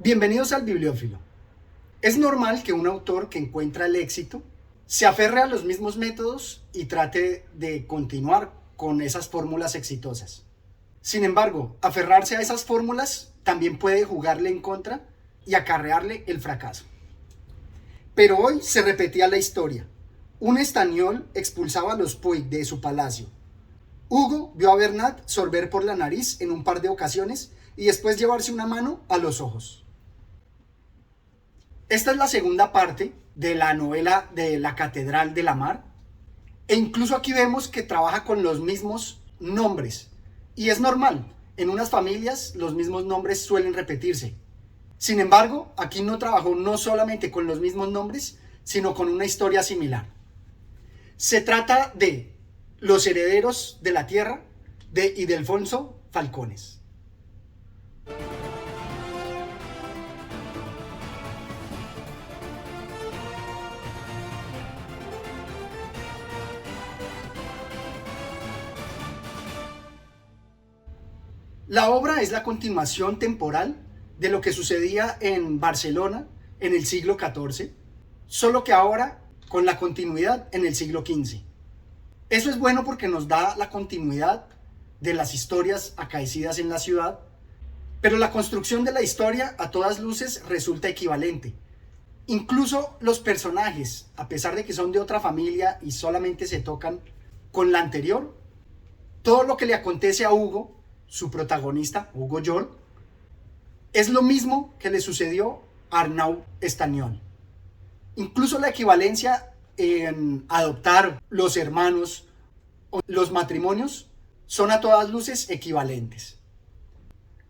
Bienvenidos al Bibliófilo. Es normal que un autor que encuentra el éxito se aferre a los mismos métodos y trate de continuar con esas fórmulas exitosas. Sin embargo, aferrarse a esas fórmulas también puede jugarle en contra y acarrearle el fracaso. Pero hoy se repetía la historia. Un estañol expulsaba a los Puig de su palacio. Hugo vio a Bernat sorber por la nariz en un par de ocasiones y después llevarse una mano a los ojos. Esta es la segunda parte de la novela de La Catedral de la Mar, e incluso aquí vemos que trabaja con los mismos nombres, y es normal, en unas familias los mismos nombres suelen repetirse. Sin embargo, aquí no trabajó no solamente con los mismos nombres, sino con una historia similar. Se trata de Los herederos de la tierra de Ildefonso Falcones. La obra es la continuación temporal de lo que sucedía en Barcelona en el siglo XIV, solo que ahora con la continuidad en el siglo XV. Eso es bueno porque nos da la continuidad de las historias acaecidas en la ciudad, pero la construcción de la historia a todas luces resulta equivalente. Incluso los personajes, a pesar de que son de otra familia y solamente se tocan con la anterior, todo lo que le acontece a Hugo, su protagonista, Hugo York, es lo mismo que le sucedió a Arnau Estanyol. Incluso la equivalencia en adoptar los hermanos o los matrimonios son a todas luces equivalentes.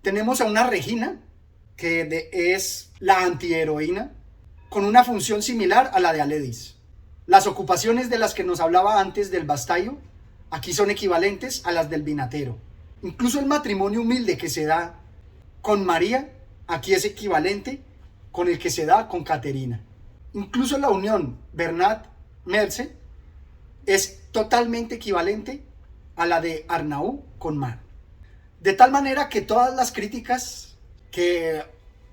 Tenemos a una Regina, que es la antiheroína, con una función similar a la de Aledis. Las ocupaciones de las que nos hablaba antes del Bastayo, aquí son equivalentes a las del vinatero. Incluso el matrimonio humilde que se da con María, aquí es equivalente con el que se da con Caterina. Incluso la unión Bernat-Merce es totalmente equivalente a la de Arnau con Mar. De tal manera que todas las críticas que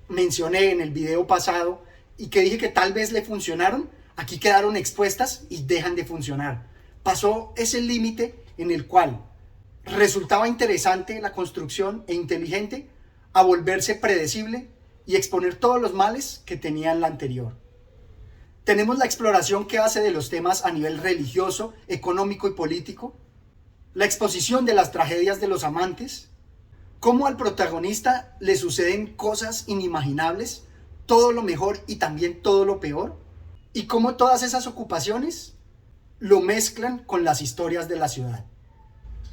mencioné en el video pasado y que dije que tal vez le funcionaron, aquí quedaron expuestas y dejan de funcionar. Pasó ese límite en el cual resultaba interesante la construcción e inteligente a volverse predecible y exponer todos los males que tenía la anterior. Tenemos la exploración que hace de los temas a nivel religioso, económico y político, la exposición de las tragedias de los amantes, cómo al protagonista le suceden cosas inimaginables, todo lo mejor y también todo lo peor, y cómo todas esas ocupaciones lo mezclan con las historias de la ciudad.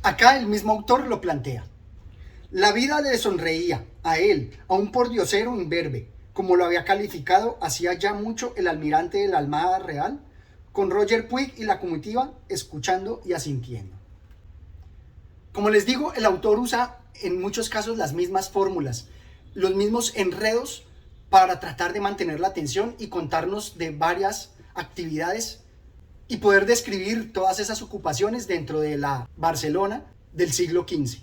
Acá el mismo autor lo plantea. La vida le sonreía a él, a un pordiosero imberbe, como lo había calificado hacía ya mucho el almirante de la Armada Real, con Roger Puig y la comitiva escuchando y asintiendo. Como les digo, el autor usa en muchos casos las mismas fórmulas, los mismos enredos para tratar de mantener la atención y contarnos de varias actividades y poder describir todas esas ocupaciones dentro de la Barcelona del siglo XV.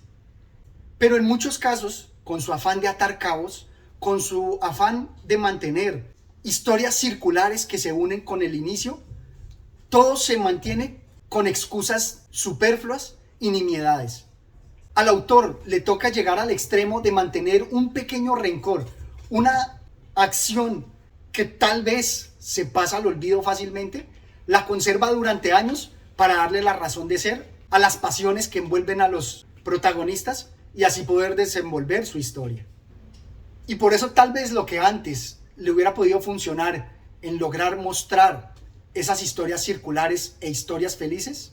Pero en muchos casos, con su afán de atar cabos, con su afán de mantener historias circulares que se unen con el inicio, todo se mantiene con excusas superfluas y nimiedades. Al autor le toca llegar al extremo de mantener un pequeño rencor, una acción que tal vez se pasa al olvido fácilmente, la conserva durante años para darle la razón de ser a las pasiones que envuelven a los protagonistas y así poder desenvolver su historia. Y por eso tal vez lo que antes le hubiera podido funcionar en lograr mostrar esas historias circulares e historias felices,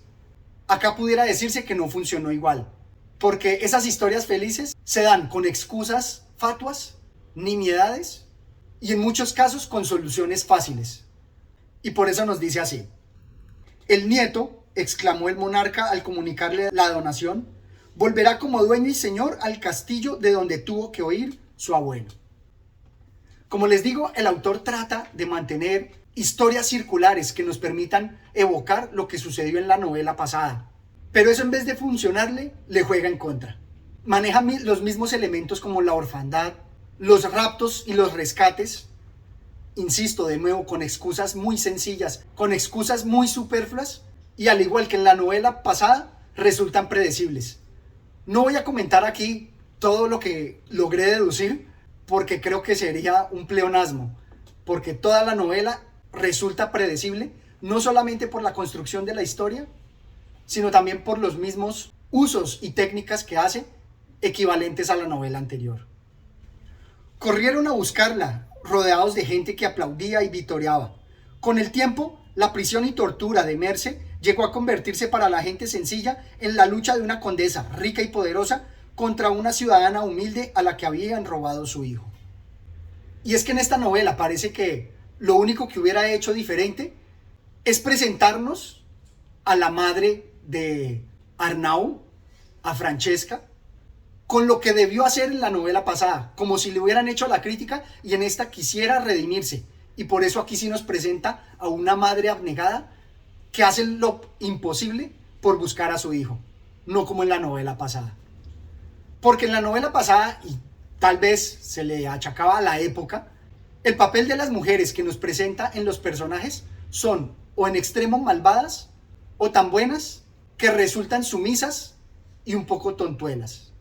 acá pudiera decirse que no funcionó igual, porque esas historias felices se dan con excusas fatuas, nimiedades y en muchos casos con soluciones fáciles. Y por eso nos dice así: el nieto, exclamó el monarca al comunicarle la donación, volverá como dueño y señor al castillo de donde tuvo que huir su abuelo. Como les digo, el autor trata de mantener historias circulares que nos permitan evocar lo que sucedió en la novela pasada. Pero eso, en vez de funcionarle, le juega en contra. Maneja los mismos elementos como la orfandad, Los raptos y los rescates, insisto de nuevo, con excusas muy sencillas, con excusas muy superfluas, y al igual que en la novela pasada, resultan predecibles. No voy a comentar aquí todo lo que logré deducir, porque creo que sería un pleonasmo, porque toda la novela resulta predecible, no solamente por la construcción de la historia, sino también por los mismos usos y técnicas que hace, equivalentes a la novela anterior. Corrieron a buscarla, rodeados de gente que aplaudía y vitoreaba. Con el tiempo, la prisión y tortura de Merce llegó a convertirse para la gente sencilla en la lucha de una condesa rica y poderosa contra una ciudadana humilde a la que habían robado su hijo. Y es que en esta novela parece que lo único que hubiera hecho diferente es presentarnos a la madre de Arnau, a Francesca, con lo que debió hacer en la novela pasada, como si le hubieran hecho la crítica, y en esta quisiera redimirse. Y por eso aquí sí nos presenta a una madre abnegada que hace lo imposible por buscar a su hijo, no como en la novela pasada. Porque en la novela pasada, y tal vez se le achacaba a la época, el papel de las mujeres que nos presenta en los personajes son o en extremo malvadas o tan buenas que resultan sumisas y un poco tontuelas.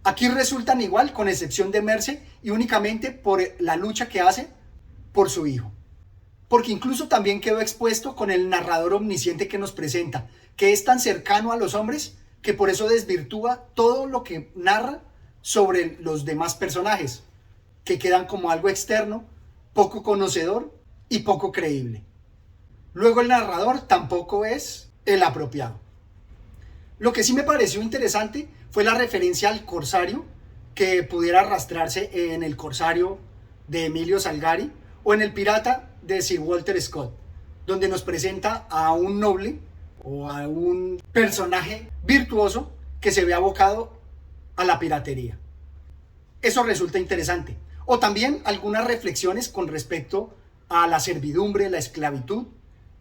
Aquí resultan igual, con excepción de Merce, y únicamente por la lucha que hace por su hijo. Porque incluso también quedó expuesto con el narrador omnisciente que nos presenta, que es tan cercano a los hombres que por eso desvirtúa todo lo que narra sobre los demás personajes, que quedan como algo externo, poco conocedor y poco creíble. Luego el narrador tampoco es el apropiado. Lo que sí me pareció interesante fue la referencia al corsario, que pudiera arrastrarse en El Corsario de Emilio Salgari o en El Pirata de Sir Walter Scott, donde nos presenta a un noble o a un personaje virtuoso que se ve abocado a la piratería. Eso resulta interesante. O también algunas reflexiones con respecto a la servidumbre, la esclavitud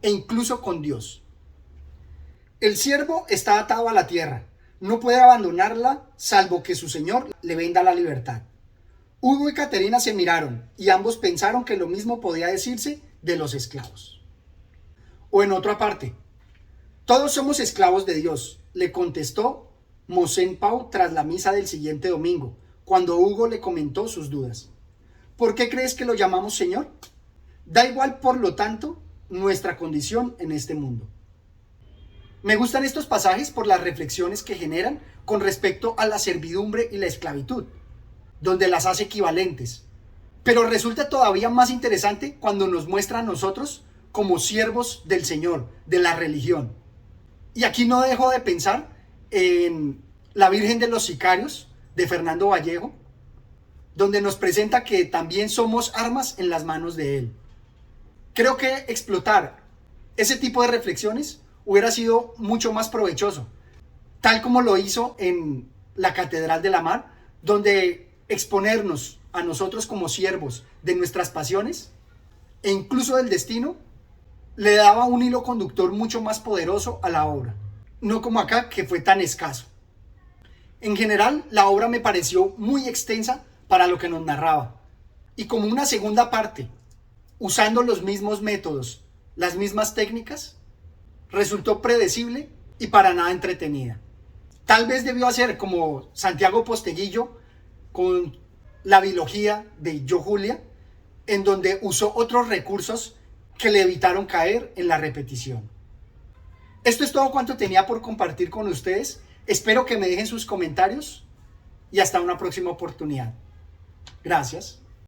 e incluso con Dios. El siervo está atado a la tierra, no puede abandonarla salvo que su señor le venda la libertad. Hugo y Caterina se miraron y ambos pensaron que lo mismo podía decirse de los esclavos. O en otra parte, todos somos esclavos de Dios, le contestó Mosén Pau tras la misa del siguiente domingo, cuando Hugo le comentó sus dudas. ¿Por qué crees que lo llamamos Señor? Da igual, por lo tanto, nuestra condición en este mundo. Me gustan estos pasajes por las reflexiones que generan con respecto a la servidumbre y la esclavitud, donde las hace equivalentes. Pero resulta todavía más interesante cuando nos muestra a nosotros como siervos del Señor, de la religión. Y aquí no dejo de pensar en La Virgen de los Sicarios, de Fernando Vallejo, donde nos presenta que también somos armas en las manos de Él. Creo que explotar ese tipo de reflexiones hubiera sido mucho más provechoso, tal como lo hizo en la Catedral de la Mar, donde exponernos a nosotros como siervos de nuestras pasiones e incluso del destino le daba un hilo conductor mucho más poderoso a la obra, no como acá, que fue tan escaso. En general, la obra me pareció muy extensa para lo que nos narraba, y como una segunda parte, usando los mismos métodos, las mismas técnicas, resultó predecible y para nada entretenida. Tal vez debió hacer como Santiago Posteguillo con la biología de Yo Julia, en donde usó otros recursos que le evitaron caer en la repetición. Esto es todo cuanto tenía por compartir con ustedes. Espero que me dejen sus comentarios y hasta una próxima oportunidad. Gracias.